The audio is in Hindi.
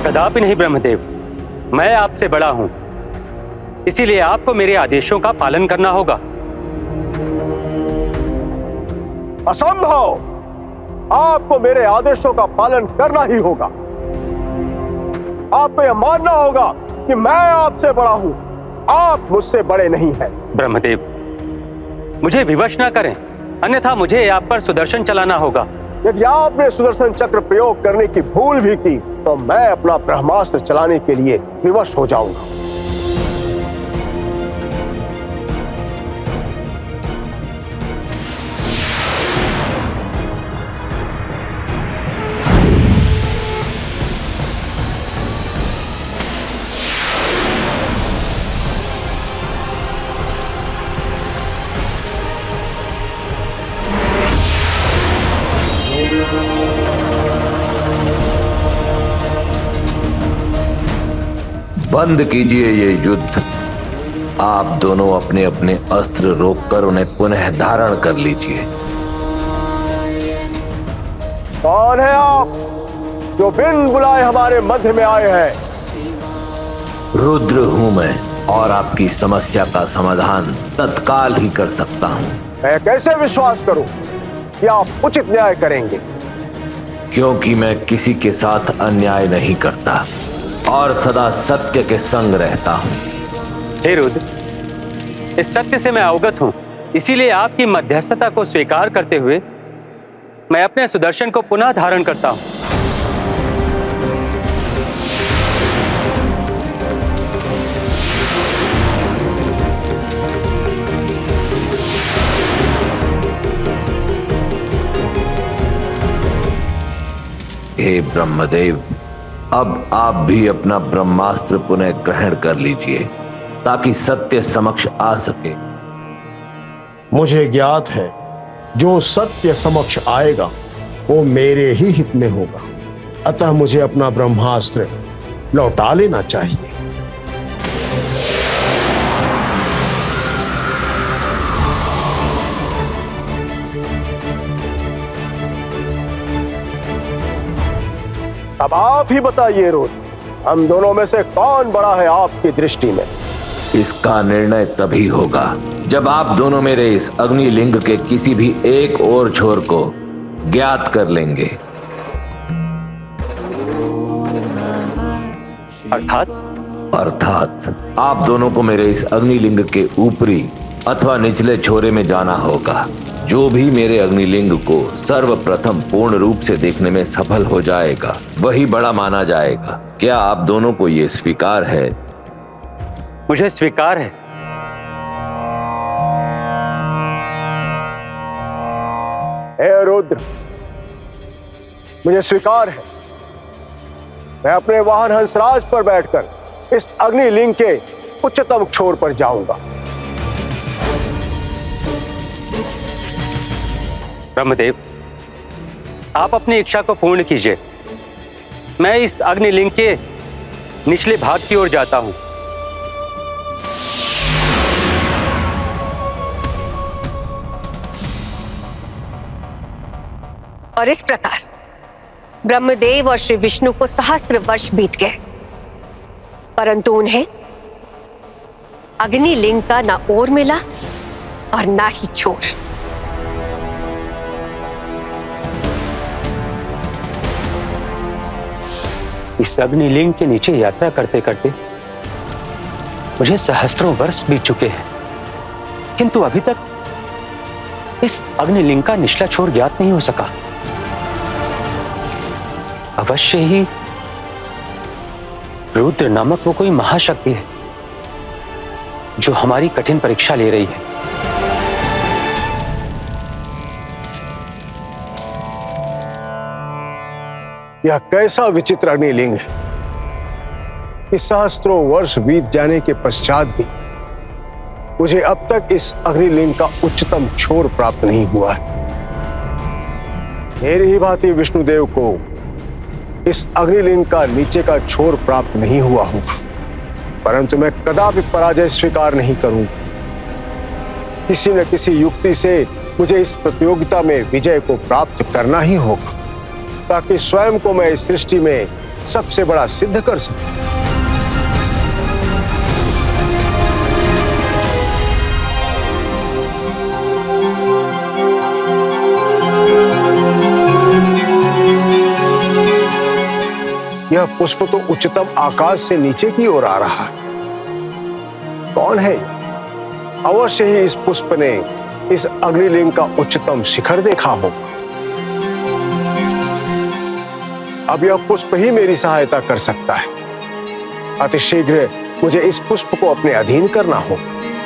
कदापि नहीं ब्रह्मदेव, मैं आपसे बड़ा हूं, इसीलिए आपको मेरे आदेशों का पालन करना होगा। असंभव! आपको मेरे आदेशों का पालन करना ही होगा। आपको यह मानना होगा कि मैं आपसे बड़ा हूं, आप मुझसे बड़े नहीं हैं। ब्रह्मदेव, मुझे विवश न करें, अन्यथा मुझे आप पर सुदर्शन चलाना होगा। यदि आपने सुदर्शन चक्र प्रयोग करने की भूल भी की तो मैं अपना ब्रह्मास्त्र चलाने के लिए विवश हो जाऊंगा। बंद कीजिए ये युद्ध। आप दोनों अपने अपने अस्त्र रोककर उन्हें पुनः धारण कर लीजिए। कौन है आप जो बिन बुलाए हमारे मध्य में आए हैं? रुद्र हूं मैं और आपकी समस्या का समाधान तत्काल ही कर सकता हूं। मैं कैसे विश्वास करूं कि आप उचित न्याय करेंगे? क्योंकि मैं किसी के साथ अन्याय नहीं करता और सदा सत्य के संग रहता हूं। हे रुद्र, इस सत्य से मैं अवगत हूं, इसीलिए आपकी मध्यस्थता को स्वीकार करते हुए मैं अपने सुदर्शन को पुनः धारण करता हूं। हे ब्रह्मदेव, अब आप भी अपना ब्रह्मास्त्र पुनः ग्रहण कर लीजिए ताकि सत्य समक्ष आ सके। मुझे ज्ञात है जो सत्य समक्ष आएगा वो मेरे ही हित में होगा, अतः मुझे अपना ब्रह्मास्त्र लौटा लेना चाहिए। अब आप ही बताइए रुद्र, हम दोनों में से कौन बड़ा है आपकी दृष्टि में? इसका निर्णय तभी होगा जब आप दोनों मेरे इस अग्निलिंग के किसी भी एक और छोर को ज्ञात कर लेंगे। अर्थात आप दोनों को मेरे इस अग्निलिंग के ऊपरी अथवा निचले छोरे में जाना होगा। जो भी मेरे अग्निलिंग को सर्वप्रथम पूर्ण रूप से देखने में सफल हो जाएगा वही बड़ा माना जाएगा। क्या आप दोनों को यह स्वीकार है? मुझे स्वीकार है। हे रुद्र, मुझे स्वीकार है। मैं अपने वाहन हंसराज पर बैठकर इस अग्निलिंग के उच्चतम छोर पर जाऊंगा। ब्रह्मदेव, आप अपनी इच्छा को पूर्ण कीजिए। मैं इस अग्निलिंग के निचले भाग की ओर जाता हूं। और इस प्रकार ब्रह्मदेव और श्री विष्णु को सहस्र वर्ष बीत गए, परंतु उन्हें अग्निलिंग का ना ओर मिला और ना ही छोर। इस अग्निलिंग के नीचे यात्रा करते करते मुझे सहस्त्रों वर्ष बीत चुके हैं, किंतु अभी तक इस अग्निलिंग का निचला छोर ज्ञात नहीं हो सका। अवश्य ही रुद्र नामक वो कोई महाशक्ति है जो हमारी कठिन परीक्षा ले रही है। यह कैसा विचित्र अग्निलिंग है कि सहस्त्रों वर्ष बीत जाने के पश्चात भी मुझे अब तक इस अग्निलिंग का उच्चतम छोर प्राप्त नहीं हुआ है। मेरी ही भांति विष्णुदेव को इस अग्निलिंग का नीचे का छोर प्राप्त नहीं हुआ होगा, परंतु मैं कदापि पराजय स्वीकार नहीं करूंगा। किसी न किसी युक्ति से मुझे इस प्रतियोगिता में विजय को प्राप्त करना ही होगा। ताकि स्वयं को मैं इस सृष्टि में सबसे बड़ा सिद्ध कर सकूं। यह पुष्प तो उच्चतम आकाश से नीचे की ओर आ रहा है। कौन है? अवश्य ही इस पुष्प ने इस अग्निलिंग का उच्चतम शिखर देखा होगा। अब यह पुष्प ही मेरी सहायता कर सकता है। अतिशीघ्र मुझे इस पुष्प को अपने अधीन करना होगा।